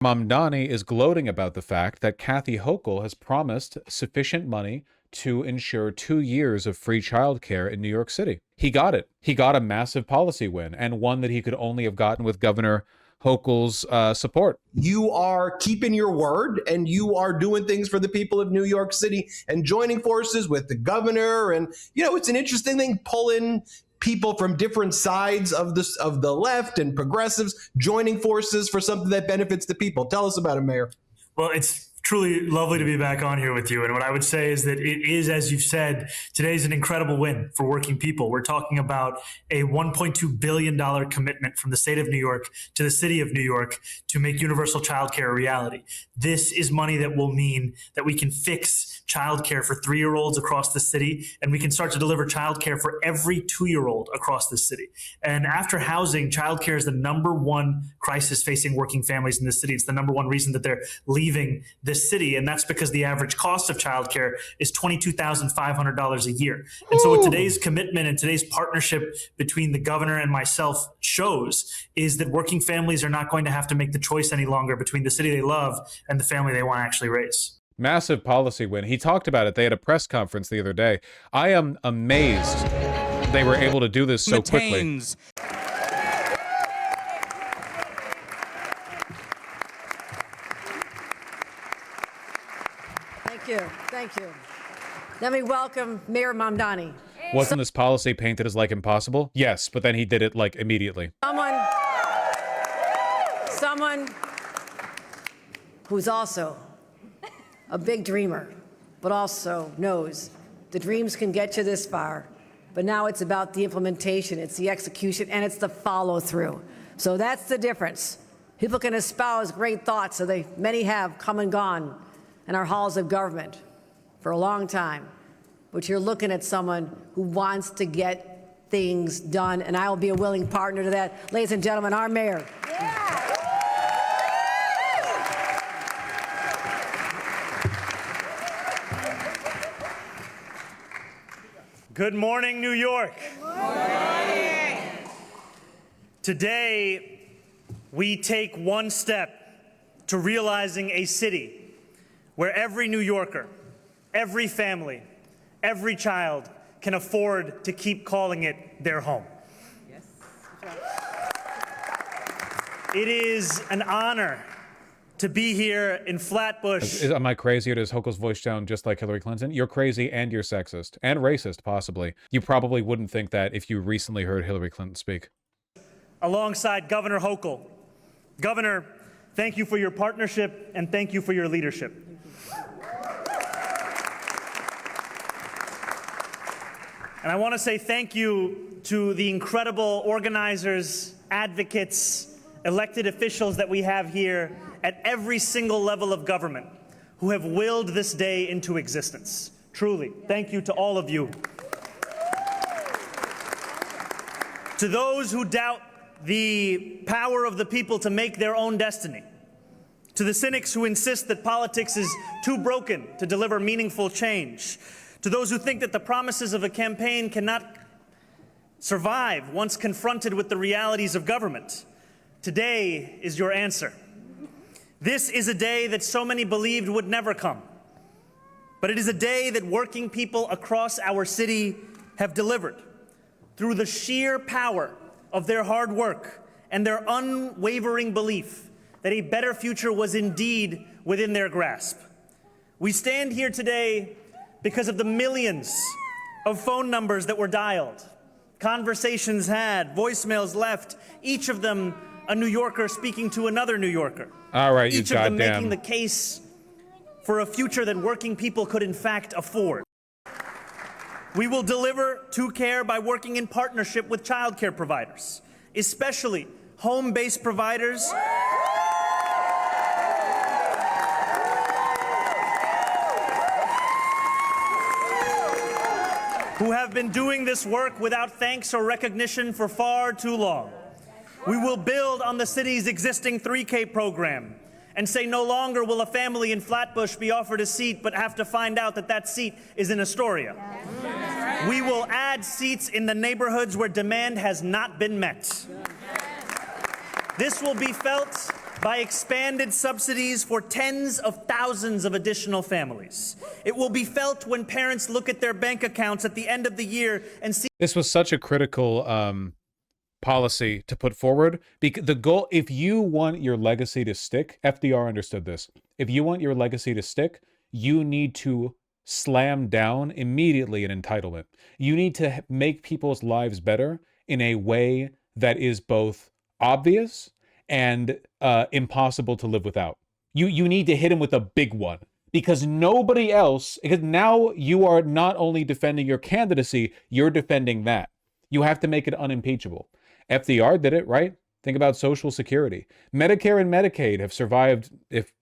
Mamdani is gloating about the fact that Kathy Hochul has promised sufficient money to ensure 2 years of free childcare in New York City. He got it. He got a massive policy win, and one that he could only have gotten with Governor Hochul's support. You are keeping your word, and you are doing things for the people of New York City and joining forces with the governor. And, you know, it's an interesting thing, pulling people from different sides of the left and progressives joining forces for something that benefits the people. Tell us about it, Mayor. Well, it's truly lovely to be back on here with you. And what I would say is that it is, as you've said, today's an incredible win for working people. We're talking about a $1.2 billion commitment from the state of New York to the city of New York to make universal childcare a reality. This is money that will mean that we can fix childcare for 3-year-olds across the city, and we can start to deliver childcare for every 2-year-old across the city. And after housing, childcare is the number-1 crisis facing working families in the city. It's the #1 reason that they're leaving this city, and that's because the average cost of childcare is $22,500 a year. And so what today's commitment and today's partnership between the governor and myself shows is that working families are not going to have to make the choice any longer between the city they love and the family they want to actually raise. Massive policy win. He talked about it. They had a press conference the other day. I am amazed they were able to do this so quickly. Thank you. Thank you. Let me welcome Mayor Mamdani. Wasn't this policy painted as like impossible? Yes, but then he did it like immediately. Someone who's also a big dreamer, but also knows the dreams can get you this far, but now it's about the implementation, it's the execution, and it's the follow-through. So that's the difference. People can espouse great thoughts, so many have come and gone in our halls of government for a long time, but you're looking at someone who wants to get things done, and I will be a willing partner to that. Ladies and gentlemen, our mayor. Yeah. Good morning, New York. Good morning. Today, we take one step to realizing a city where every New Yorker, every family, every child can afford to keep calling it their home. Yes. It is an honor to be here in Flatbush. Am I crazy, or does Hochul's voice sound just like Hillary Clinton? You're crazy, and you're sexist and racist, possibly. You probably wouldn't think that if you recently heard Hillary Clinton speak. Alongside Governor Hochul. Governor, thank you for your partnership, and thank you for your leadership. And I want to say thank you to the incredible organizers, advocates, elected officials that we have here at every single level of government who have willed this day into existence. Truly, thank you to all of you. To those who doubt the power of the people to make their own destiny, to the cynics who insist that politics is too broken to deliver meaningful change, to those who think that the promises of a campaign cannot survive once confronted with the realities of government, today is your answer. This is a day that so many believed would never come, but it is a day that working people across our city have delivered through the sheer power of their hard work and their unwavering belief that a better future was indeed within their grasp. We stand here today because of the millions of phone numbers that were dialed, conversations had, voicemails left, each of them a New Yorker speaking to another New Yorker. All right, you each of them goddamn. making the case for a future that working people could in fact afford. We will deliver to care by working in partnership with childcare providers, especially home-based providers who have been doing this work without thanks or recognition for far too long. We will build on the city's existing 3K program and say no longer will a family in Flatbush be offered a seat but have to find out that that seat is in Astoria. We will add seats in the neighborhoods where demand has not been met. This will be felt by expanded subsidies for tens of thousands of additional families. It will be felt when parents look at their bank accounts at the end of the year and see. This was such a critical policy to put forward. Because the goal, if you want your legacy to stick, FDR understood this. If you want your legacy to stick, you need to slam down immediately an entitlement. You need to make people's lives better in a way that is both obvious and impossible to live without. You need to hit him with a big one, because nobody else, because now you are not only defending your candidacy, you're defending that. You have to make it unimpeachable. FDR did it, right? Think about Social Security. Medicare and Medicaid have survived, if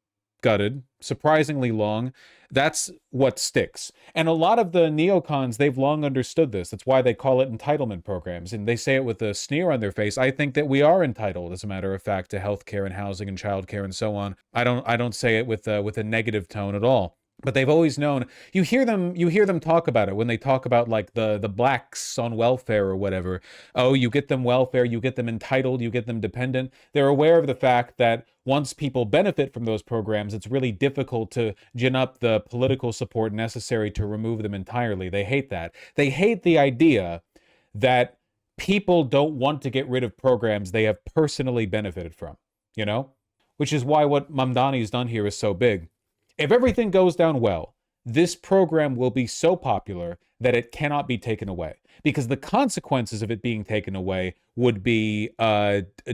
gutted, surprisingly long. That's what sticks. And a lot of the neocons, they've long understood this. That's why they call it entitlement programs. And they say it with a sneer on their face. I think that we are entitled, as a matter of fact, to healthcare and housing and childcare and so on. I don't say it with a negative tone at all. But they've always known. You hear them talk about it when they talk about like the blacks on welfare or whatever. Oh, you get them welfare, you get them entitled, you get them dependent. They're aware of the fact that once people benefit from those programs, it's really difficult to gin up the political support necessary to remove them entirely. They hate that. They hate the idea that people don't want to get rid of programs they have personally benefited from, you know? Which is why what Mamdaniiiiiiiii's done here is so big. If everything goes down well, this program will be so popular that it cannot be taken away, because the consequences of it being taken away would be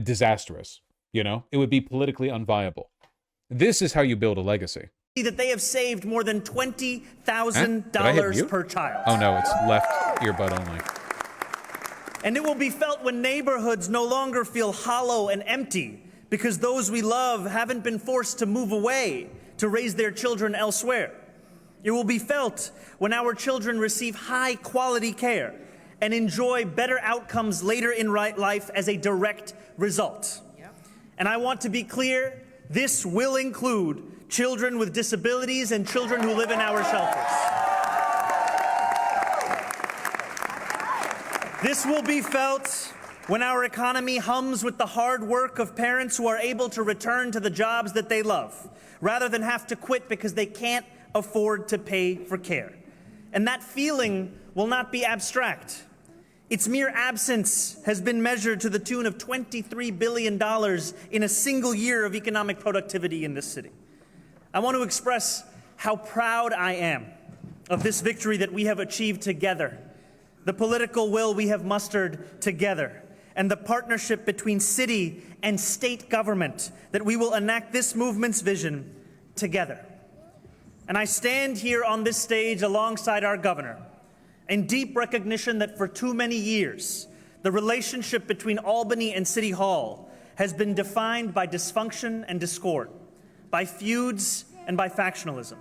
disastrous. You know, it would be politically unviable. This is how you build a legacy. That they have saved more than $20,000 per child. Oh no, it's left earbud only. And it will be felt when neighborhoods no longer feel hollow and empty because those we love haven't been forced to move away to raise their children elsewhere. It will be felt when our children receive high-quality care and enjoy better outcomes later in life as a direct result. Yep. And I want to be clear, this will include children with disabilities and children who live in our shelters. This will be felt when our economy hums with the hard work of parents who are able to return to the jobs that they love, rather than have to quit because they can't afford to pay for care. And that feeling will not be abstract. Its mere absence has been measured to the tune of $23 billion in a single year of economic productivity in this city. I want to express how proud I am of this victory that we have achieved together, the political will we have mustered together, and the partnership between city and state government that we will enact this movement's vision together. And I stand here on this stage alongside our governor in deep recognition that for too many years, the relationship between Albany and City Hall has been defined by dysfunction and discord, by feuds and by factionalism.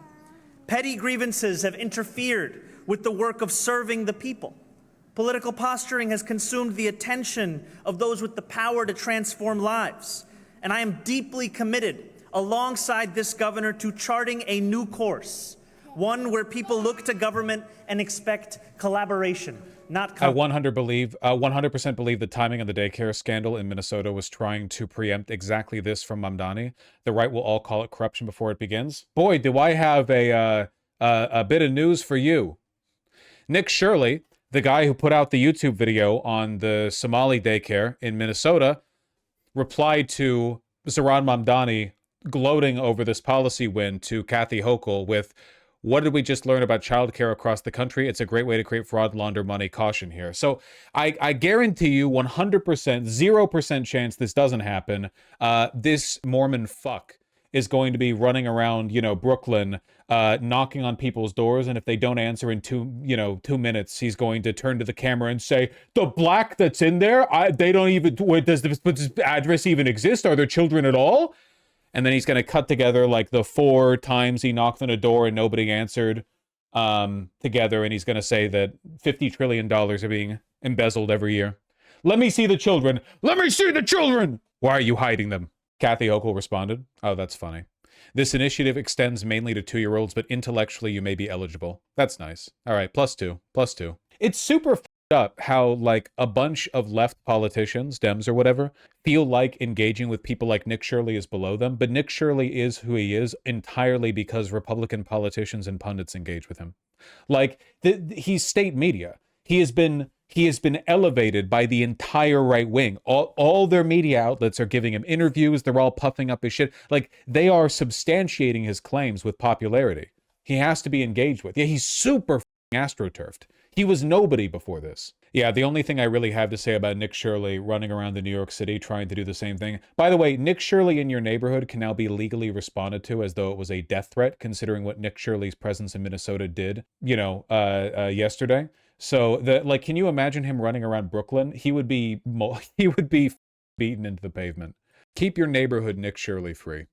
Petty grievances have interfered with the work of serving the people. Political posturing has consumed the attention of those with the power to transform lives. And I am deeply committed, alongside this governor, to charting a new course, one where people look to government and expect collaboration, not I 100% believe the timing of the daycare scandal in Minnesota was trying to preempt exactly this from Mamdani. The right will all call it corruption before it begins. Boy, do I have a bit of news for you. Nick Shirley, the guy who put out the YouTube video on the Somali daycare in Minnesota, replied to Zohran Mamdani gloating over this policy win to Kathy Hochul with, "What did we just learn about childcare across the country? It's a great way to create fraud, launder money. Caution here." So I guarantee you 100%, 0% chance this doesn't happen. This Mormon fuck is going to be running around, Brooklyn, knocking on people's doors, and if they don't answer in 2 minutes, he's going to turn to the camera and say, "The black that's in there, they don't even, does this address even exist? Are there children at all?" And then he's going to cut together like the 4 times he knocked on a door and nobody answered together, and he's going to say that $50 trillion are being embezzled every year. "Let me see the children. Let me see the children. Why are you hiding them?" Kathy Hochul responded, "Oh, that's funny. This initiative extends mainly to 2-year-olds, but intellectually you may be eligible." That's nice. All right, +2. It's super up how like a bunch of left politicians, Dems or whatever, feel like engaging with people like Nick Shirley is below them, but Nick Shirley is who he is entirely because Republican politicians and pundits engage with him. Like he's state media. He has been elevated by the entire right wing. All their media outlets are giving him interviews. They're all puffing up his shit. Like they are substantiating his claims with popularity. He has to be engaged with. Yeah, he's super astroturfed. He was nobody before this. Yeah, the only thing I really have to say about Nick Shirley running around the New York City trying to do the same thing. By the way, Nick Shirley in your neighborhood can now be legally responded to as though it was a death threat, considering what Nick Shirley's presence in Minnesota did, yesterday. So can you imagine him running around Brooklyn? He would be beaten into the pavement. Keep your neighborhood Nick Shirley free.